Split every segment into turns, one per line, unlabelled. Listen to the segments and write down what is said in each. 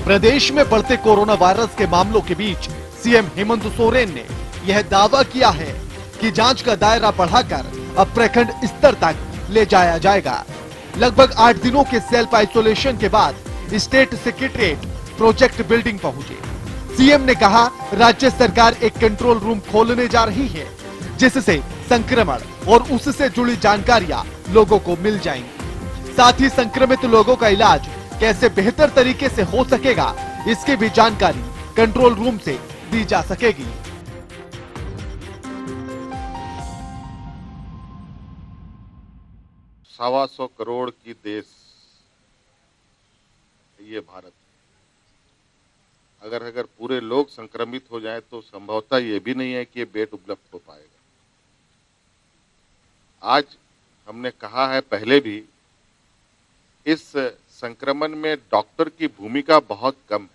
प्रदेश में बढ़ते corona virus के मामलों के बीच सीएम हेमंत सोरेन ने यह दावा किया है कि जांच का दायरा बढ़ाकर अब प्रखंड स्तर तक ले जाया जाएगा। लगभग 8 दिनों के सेल्फ आइसोलेशन के बाद स्टेट सेक्रेटरीट प्रोजेक्ट बिल्डिंग पहुंचे। सीएम ने कहा, राज्य सरकार एक कंट्रोल रूम खोलने जा रही है, जिससे संक्रमण और उससे जुड़ी जानकारियां लोगों को मिल जाएंगी। साथ ही संक्रमित लोगों का इलाज कैसे बेहतर तरीके से हो सकेगा, इसकी भी जानकारी कंट्रोल रूम से दी जा सकेगी।
125 करोड़ की देश ये भारत। अगर पूरे लोग संक्रमित हो जाएं तो संभवतः ये भी नहीं है कि ये बेड उपलब्ध हो पाएगा। आज हमने कहा है पहले भी, इस संक्रमण में डॉक्टर की भूमिका बहुत कम है।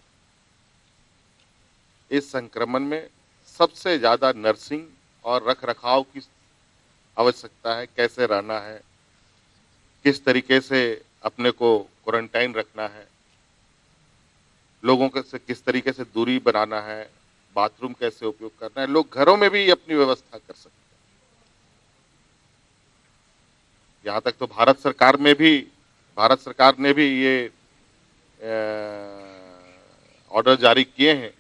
इस संक्रमण में सबसे ज्यादा नर्सिंग और रखरखाव की आवश्यकता है। कैसे रहना है, किस तरीके से अपने को क्वारंटाइन रखना है, लोगों से किस तरीके से दूरी बनाना है, बाथरूम कैसे उपयोग करना है। लोग घरों में भी अपनी व्यवस्था कर सकते हैं। यहाँ तक तो भारत सरकार ने भी ये ऑर्डर जारी किए हैं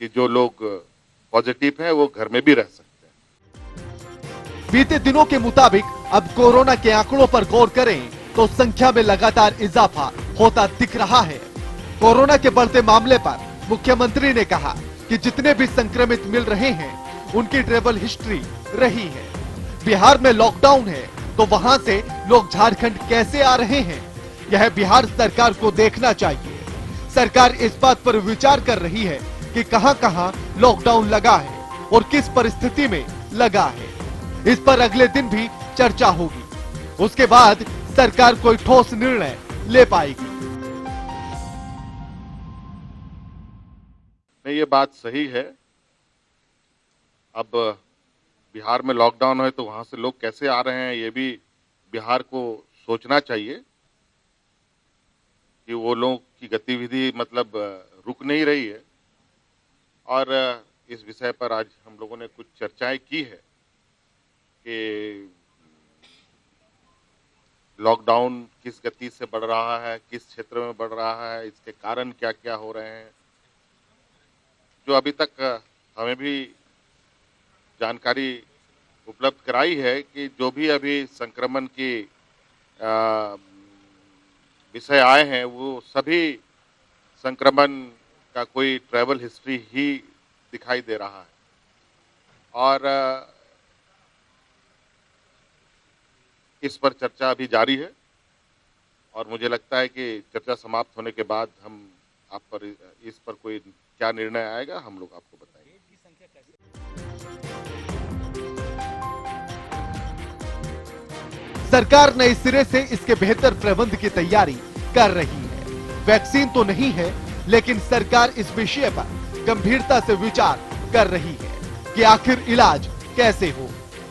कि जो लोग पॉजिटिव हैं वो घर में भी रह सकते हैं।
बीते दिनों के मुताबिक अब कोरोना के आंकड़ों पर गौर करें तो संख्या में लगातार इजाफा होता दिख रहा है। कोरोना के बढ़ते मामले पर मुख्यमंत्री ने कहा कि जितने भी संक्रमित मिल रहे हैं उनकी ट्रेवल हिस्ट्री रही है। बिहार में लॉकडाउन है तो वहां से लोग झारखंड कैसे आ रहे हैं, यह बिहार सरकार को देखना चाहिए। सरकार इस बात पर विचार कर रही है कि कहां-कहां लॉकडाउन लगा है और किस परिस्थिति में लगा है। इस पर अगले दिन भी चर्चा होगी। उसके बाद सरकार कोई ठोस निर्णय ले पाएगी।
नहीं, ये बात सही है। अब बिहार में लॉकडाउन है तो वहां से लोग कैसे आ रहे हैं, ये भी बिहार को सोचना चाहिए कि वो लोगों की गतिविधि मतलब रुक नहीं रही है। और इस विषय पर आज हम लोगों ने कुछ चर्चाएं की है कि लॉकडाउन किस गति से बढ़ रहा है, किस क्षेत्र में बढ़ रहा है, इसके कारण क्या क्या हो रहे हैं। जो अभी तक हमें भी जानकारी उपलब्ध कराई है कि जो भी अभी संक्रमण की विषय आए हैं वो सभी संक्रमण का कोई ट्रैवल हिस्ट्री ही दिखाई दे रहा है। और इस पर चर्चा अभी जारी है और मुझे लगता है कि चर्चा समाप्त होने के बाद हम आप पर इस पर कोई क्या निर्णय आएगा हम लोग आपको बताएंगे।
सरकार नए सिरे से इसके बेहतर प्रबंध की तैयारी कर रही है। वैक्सीन तो नहीं है, लेकिन सरकार इस विषय पर गंभीरता से विचार कर रही है कि आखिर इलाज कैसे हो।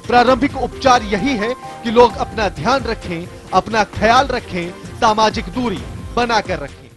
प्रारंभिक उपचार यही है कि लोग अपना ध्यान रखें, अपना ख्याल रखें, सामाजिक दूरी बनाकर रखें।